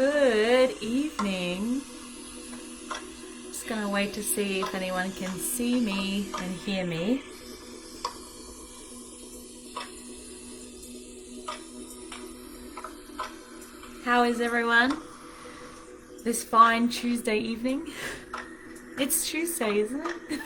Good evening. Just gonna wait to see if anyone can see me and hear me. How is everyone this fine Tuesday evening? It's Tuesday, isn't it?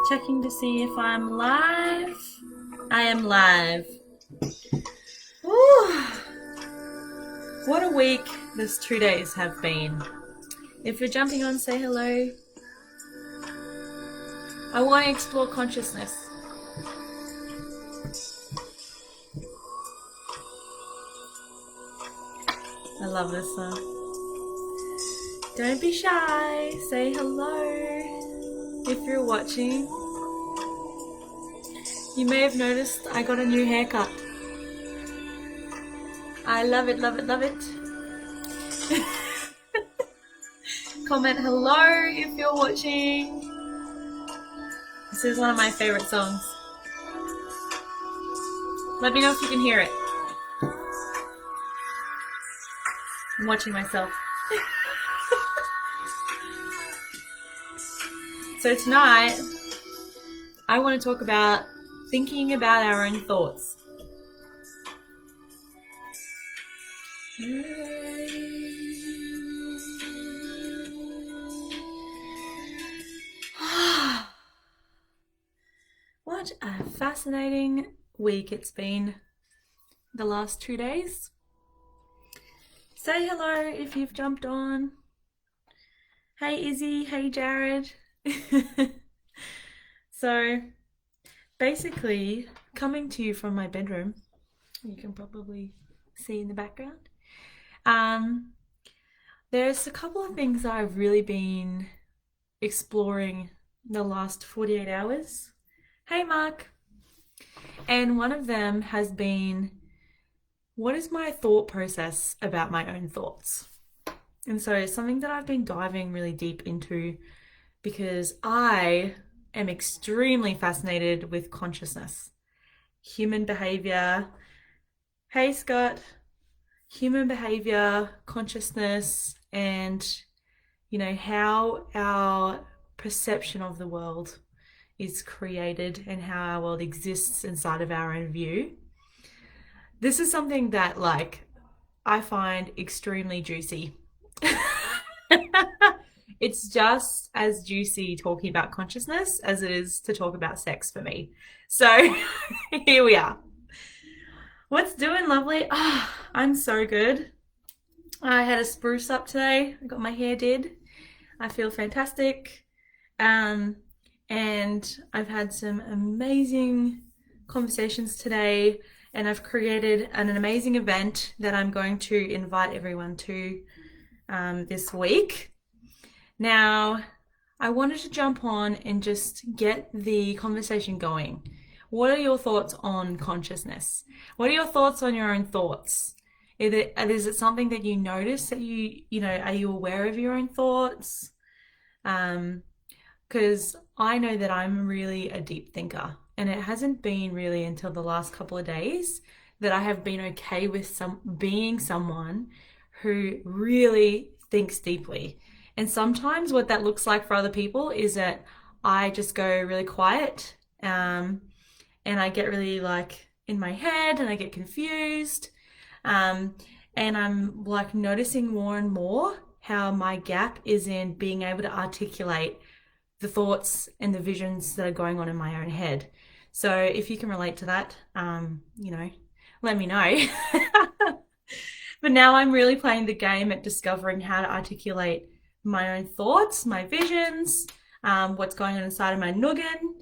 Checking to see if I'm live. I am live. Woo. What a week this 2 days have been. If you're jumping on, say hello. I want to explore consciousness. I love this song. Don't be shy. Say hello if you're watching. You may have noticed I got a new haircut. I love it, love it, love it. Comment hello if you're watching. This is one of my favorite songs. Let me know if you can hear it. I'm watching myself. So tonight, I want to talk about thinking about our own thoughts. What a fascinating week it's been the last 2 days. Say hello if you've jumped on. Hey Izzy, hey Jared. So basically, coming to you from my bedroom, you can probably see in the background. There's a couple of things that I've really been exploring the last 48 hours. Hey Mark. And one of them has been, what is my thought process about my own thoughts? And so it's something that I've been diving really deep into because I am extremely fascinated with consciousness, human behavior. Hey Scott. Human behavior, consciousness, and how our perception of the world is created and how our world exists inside of our own view. This is something that I find extremely juicy. It's just as juicy talking about consciousness as it is to talk about sex for me. So here we are. What's doing, lovely? I'm so good. I had a spruce up today. I got my hair did. I feel fantastic. And I've had some amazing conversations today, and I've created an amazing event that I'm going to invite everyone to this week. Now, I wanted to jump on and just get the conversation going. What are your thoughts on consciousness? What are your thoughts on your own thoughts? Is it something that you notice that are you aware of your own thoughts? Because I know that I'm really a deep thinker, and it hasn't been really until the last couple of days that I have been okay with being someone who really thinks deeply. And sometimes what that looks like for other people is that I just go really quiet, and I get really in my head and I get confused. And I'm noticing more and more how my gap is in being able to articulate the thoughts and the visions that are going on in my own head. So if you can relate to that, let me know. But now I'm really playing the game at discovering how to articulate my own thoughts, my visions, what's going on inside of my noggin.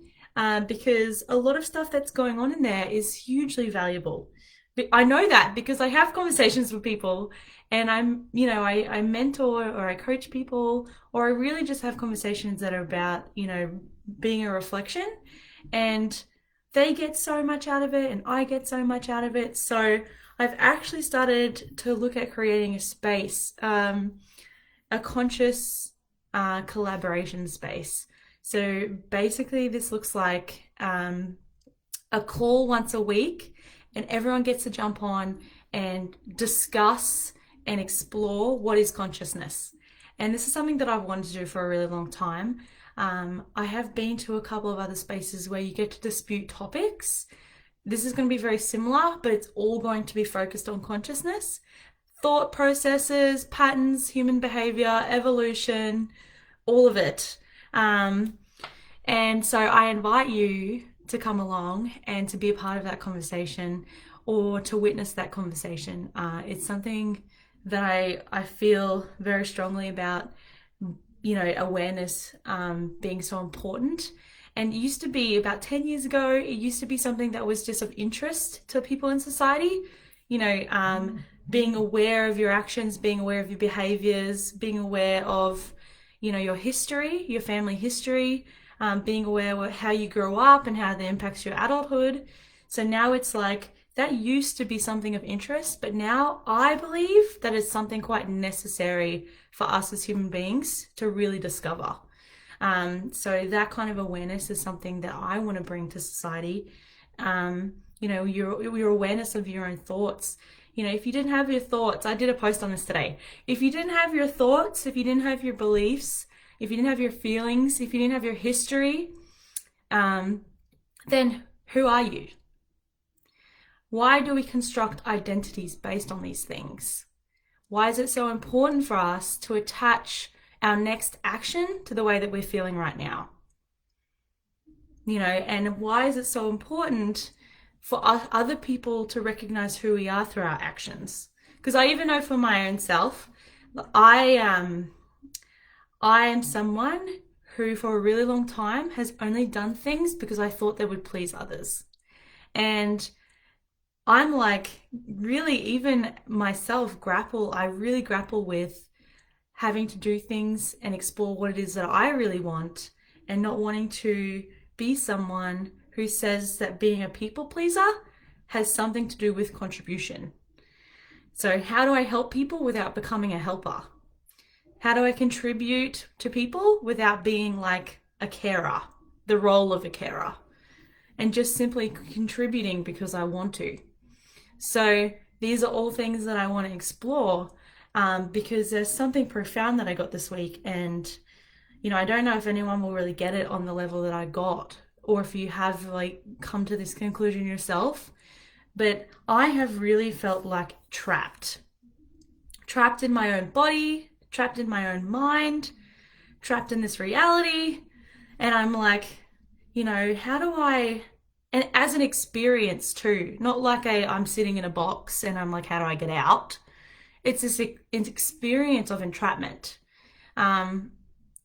Because a lot of stuff that's going on in there is hugely valuable. I know that because I have conversations with people, and I mentor or I coach people, or I really just have conversations that are about, being a reflection, and they get so much out of it and I get so much out of it. So I've actually started to look at creating a space, a conscious collaboration space. So basically, this looks like a call once a week, and everyone gets to jump on and discuss and explore what is consciousness. And this is something that I've wanted to do for a really long time. I have been to a couple of other spaces where you get to dispute topics. This is going to be very similar, but it's all going to be focused on consciousness, thought processes, patterns, human behavior, evolution, all of it. And so I invite you to come along and to be a part of that conversation or to witness that conversation. It's something that I feel very strongly about, awareness being so important. And it used to be about 10 years ago, it used to be something that was just of interest to people in society. Being aware of your actions, being aware of your behaviors, being aware of, your history, your family history, being aware of how you grow up and how that impacts your adulthood. So now it's like that used to be something of interest, but now I believe that it's something quite necessary for us as human beings to really discover. So that kind of awareness is something that I want to bring to society. Your awareness of your own thoughts. If you didn't have your thoughts, I did a post on this today. If you didn't have your thoughts, if you didn't have your beliefs, if you didn't have your feelings, if you didn't have your history, then who are you? Why do we construct identities based on these things? Why is it so important for us to attach our next action to the way that we're feeling right now? And why is it so important for other people to recognize who we are through our actions? Because I even know for my own self, I am someone who for a really long time has only done things because I thought they would please others. And I'm like, really, even myself I really grapple with having to do things and explore what it is that I really want and not wanting to be someone who says that being a people pleaser has something to do with contribution. So how do I help people without becoming a helper? How do I contribute to people without being like a carer, the role of a carer, and just simply contributing because I want to? So these are all things that I want to explore because there's something profound that I got this week. And, I don't know if anyone will really get it on the level that I got, or if you have like come to this conclusion yourself. But I have really felt like trapped in my own body, trapped in my own mind, trapped in this reality. And I'm like, how do I, and as an experience too, not like I'm sitting in a box and I'm like, how do I get out? It's this experience of entrapment.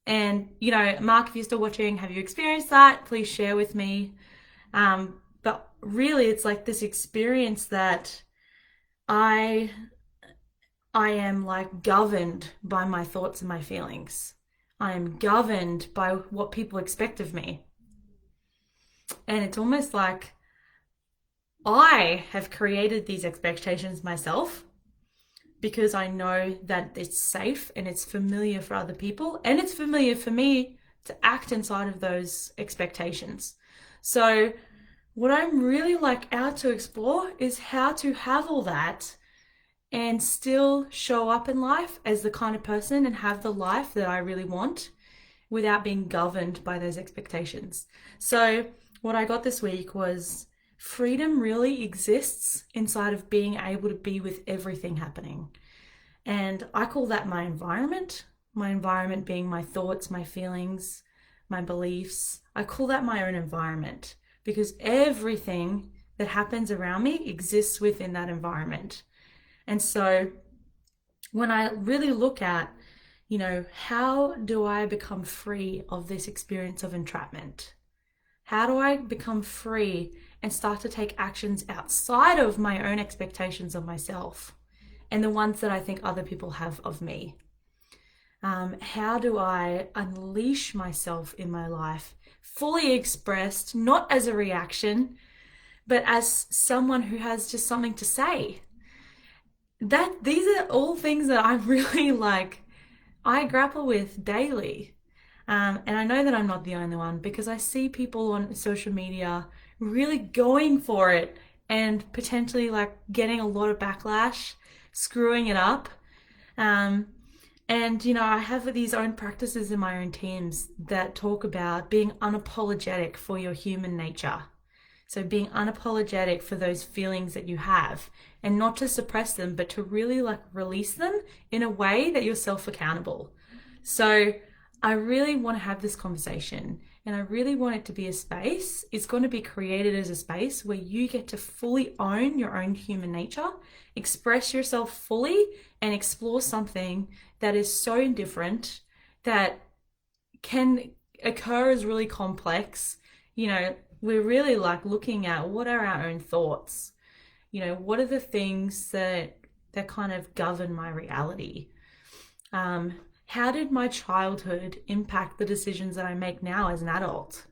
And, Mark, if you're still watching, have you experienced that? Please share with me. But really, it's like this experience that I am like governed by my thoughts and my feelings. I am governed by what people expect of me. And it's almost like I have created these expectations myself because I know that it's safe and it's familiar for other people, and it's familiar for me to act inside of those expectations. So what I'm really like out to explore is how to have all that and still show up in life as the kind of person and have the life that I really want without being governed by those expectations. So what I got this week was freedom really exists inside of being able to be with everything happening. And I call that my environment being my thoughts, my feelings, my beliefs. I call that my own environment because everything that happens around me exists within that environment. And so when I really look at, how do I become free of this experience of entrapment? How do I become free and start to take actions outside of my own expectations of myself and the ones that I think other people have of me? How do I unleash myself in my life, fully expressed, not as a reaction, but as someone who has just something to say? These are all things that I'm really like, I grapple with daily. And I know that I'm not the only one because I see people on social media really going for it and potentially like getting a lot of backlash, screwing it up. Um, and, I have these own practices in my own teams that talk about being unapologetic for your human nature. So being unapologetic for those feelings that you have and not to suppress them, but to really like release them in a way that you're self accountable. So I really want to have this conversation and I really want it to be a space. It's going to be created as a space where you get to fully own your own human nature, express yourself fully, and explore something that is so different that can occur as really complex. We're really like looking at what are our own thoughts. What are the things that kind of govern my reality? How did my childhood impact the decisions that I make now as an adult?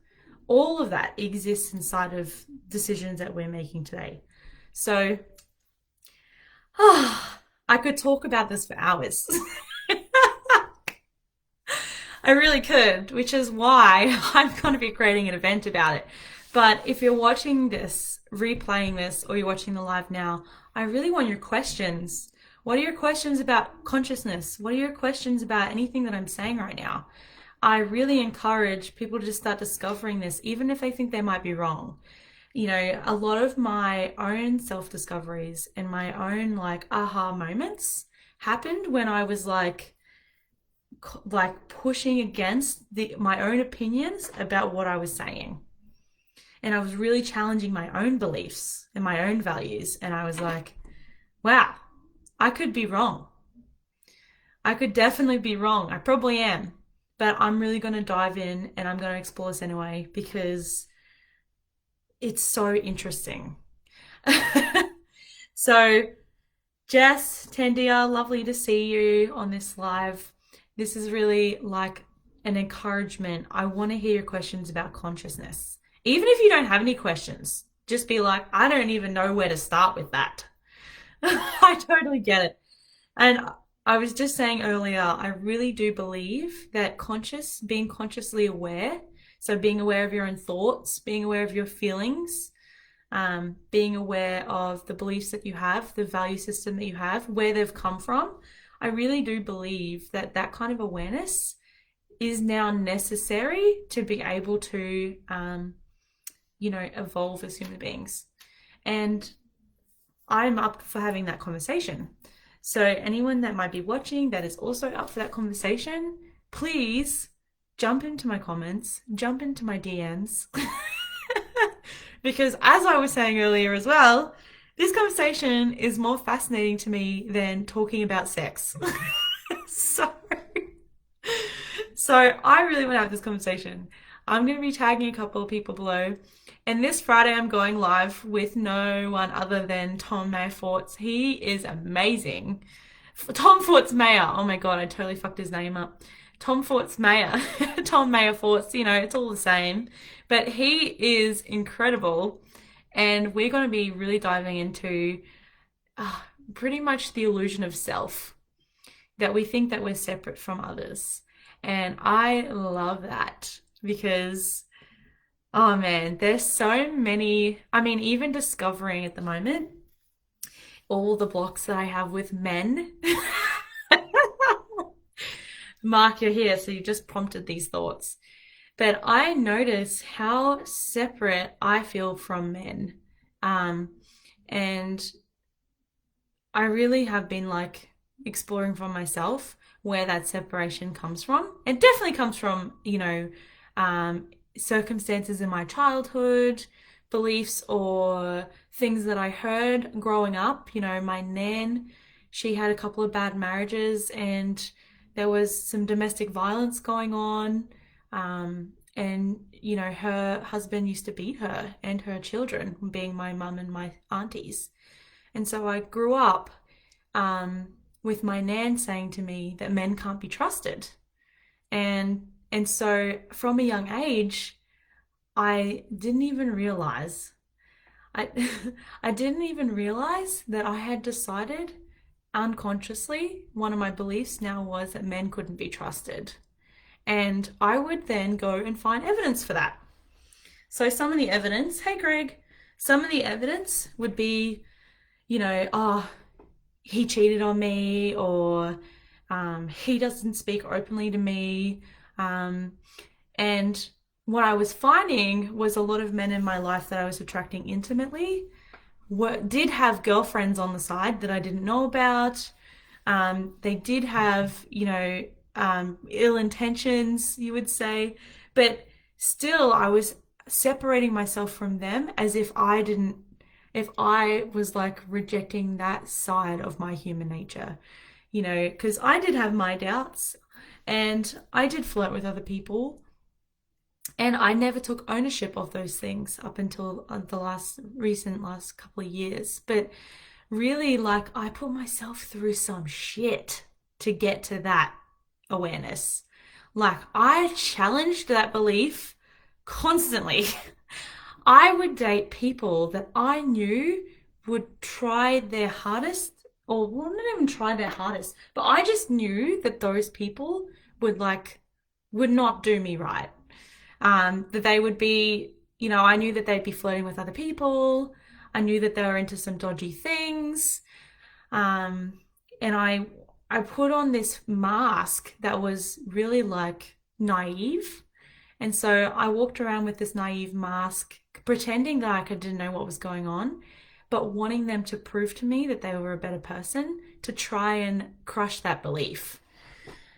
All of that exists inside of decisions that we're making today. So, I could talk about this for hours. I really could, which is why I'm going to be creating an event about it. But if you're watching this, replaying this, or you're watching the live now, I really want your questions. What are your questions about consciousness? What are your questions about anything that I'm saying right now? I really encourage people to just start discovering this, even if they think they might be wrong. A lot of my own self discoveries and my own like aha moments happened when I was like pushing against my own opinions about what I was saying. And I was really challenging my own beliefs and my own values. And I was like, wow, I could be wrong. I could definitely be wrong. I probably am. But I'm really going to dive in and I'm going to explore this anyway because it's so interesting. So, Jess, Tandia, lovely to see you on this live. This is really like an encouragement. I want to hear your questions about consciousness. Even if you don't have any questions, just be like, I don't even know where to start with that. I totally get it. And I was just saying earlier, I really do believe that being consciously aware, so being aware of your own thoughts, being aware of your feelings, being aware of the beliefs that you have, the value system that you have, where they've come from. I really do believe that that kind of awareness is now necessary to be able to, evolve as human beings. And I'm up for having that conversation. So anyone that might be watching that is also up for that conversation, please jump into my comments, jump into my DMs. Because as I was saying earlier as well, this conversation is more fascinating to me than talking about sex. so, so I really want to have this conversation. I'm going to be tagging a couple of people below. And this Friday, I'm going live with no one other than Tom Mayforts. He is amazing. Tom Forts Mayer. Oh my God, I totally fucked his name up. Tom Forts Mayer. Tom Mayer Forts, it's all the same. But he is incredible. And we're going to be really diving into pretty much the illusion of self, that we think that we're separate from others. And I love that because, oh man, there's so many. I mean, even discovering at the moment all the blocks that I have with men. Mark, you're here, so you just prompted these thoughts. But I notice how separate I feel from men. And I really have been like exploring for myself where that separation comes from. It definitely comes from, circumstances in my childhood, beliefs or things that I heard growing up. My nan, she had a couple of bad marriages and there was some domestic violence going on. And, her husband used to beat her and her children, being my mum and my aunties. And so I grew up with my nan saying to me that men can't be trusted. And so from a young age, I didn't even realize I I didn't even realize that I had decided unconsciously one of my beliefs now was that men couldn't be trusted. And I would then go and find evidence for that. So some of the evidence, hey Greg, some of the evidence would be, oh, he cheated on me, or he doesn't speak openly to me. Um, and what I was finding was a lot of men in my life that I was attracting intimately did have girlfriends on the side that I didn't know about. They did have, ill intentions, you would say, but still I was separating myself from them as if I was like rejecting that side of my human nature, because I did have my doubts and I did flirt with other people. And I never took ownership of those things up until the last couple of years. But really, like, I put myself through some shit to get to that awareness. Like, I challenged that belief constantly. I would date people that I knew would try their hardest, or well, not even try their hardest, but I just knew that those people would not do me right. That they would be, I knew that they'd be flirting with other people. I knew that they were into some dodgy things. Um, and I put on this mask that was really like naive. And so I walked around with this naive mask, pretending that I didn't know what was going on, but wanting them to prove to me that they were a better person to try and crush that belief.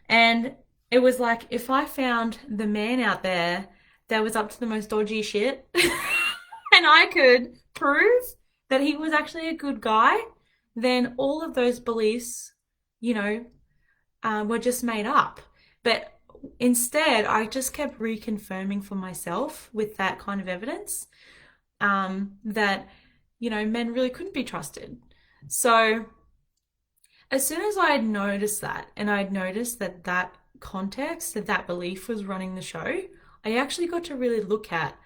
And it was like if I found the man out there that was up to the most dodgy shit and I could prove that he was actually a good guy, then all of those beliefs, you know, were just made up. But instead, I just kept reconfirming for myself with that kind of evidence that, men really couldn't be trusted. So as soon as I had noticed that, and I'd noticed that context, that belief was running the show, I actually got to really look at,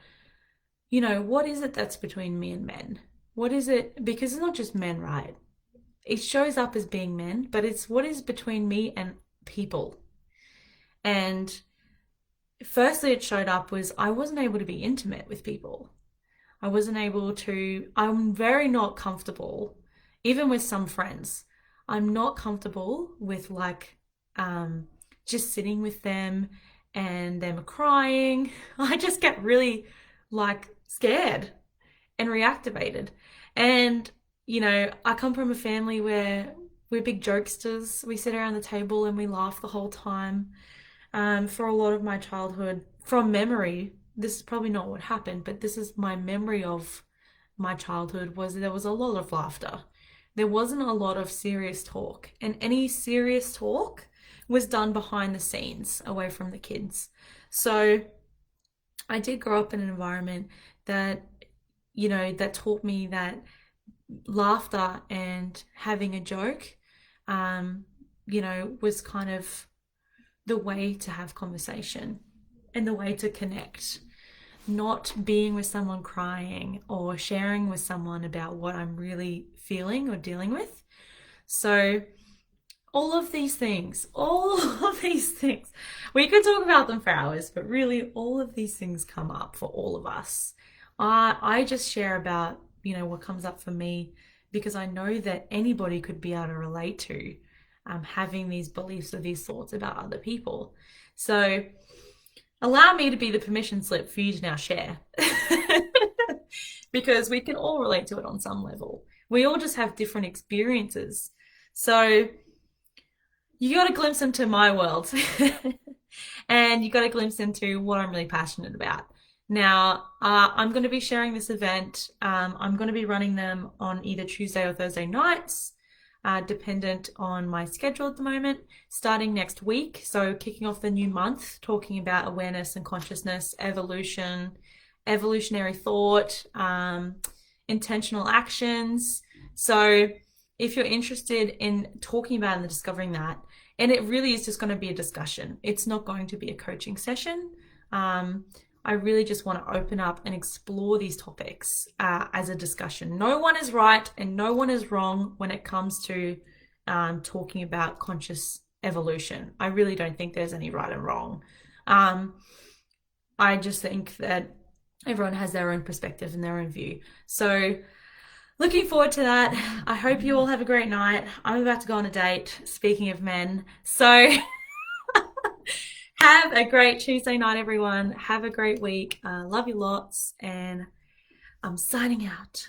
what is it that's between me and men? What is it? Because it's not just men, right? It shows up as being men, but it's what is between me and people. And firstly, it showed up was I wasn't able to be intimate with people. I'm very not comfortable, even with some friends. I'm not comfortable with just sitting with them and them crying. I just get really like scared and reactivated. And, I come from a family where we're big jokesters. We sit around the table and we laugh the whole time. For a lot of my childhood, from memory, this is probably not what happened, but this is my memory of my childhood was there was a lot of laughter. There wasn't a lot of serious talk, and any serious talk was done behind the scenes, away from the kids. So I did grow up in an environment that, that taught me that laughter and having a joke, was kind of the way to have conversation and the way to connect, not being with someone crying or sharing with someone about what I'm really feeling or dealing with. So all of these things, we could talk about them for hours, but really all of these things come up for all of us. I just share about, what comes up for me because I know that anybody could be able to relate to having these beliefs or these thoughts about other people. So allow me to be the permission slip for you to now share. Because we can all relate to it on some level. We all just have different experiences. So you got a glimpse into my world and you got a glimpse into what I'm really passionate about. Now, I'm going to be sharing this event. I'm going to be running them on either Tuesday or Thursday nights, dependent on my schedule at the moment, starting next week. So kicking off the new month, talking about awareness and consciousness, evolution, evolutionary thought, intentional actions. So if you're interested in talking about and discovering that, and it really is just going to be a discussion. It's not going to be a coaching session. I really just want to open up and explore these topics as a discussion. No one is right and no one is wrong when it comes to talking about conscious evolution. I really don't think there's any right and wrong. I just think that everyone has their own perspective and their own view. So looking forward to that. I hope you all have a great night. I'm about to go on a date, speaking of men. So have a great Tuesday night, everyone. Have a great week. Love you lots. And I'm signing out.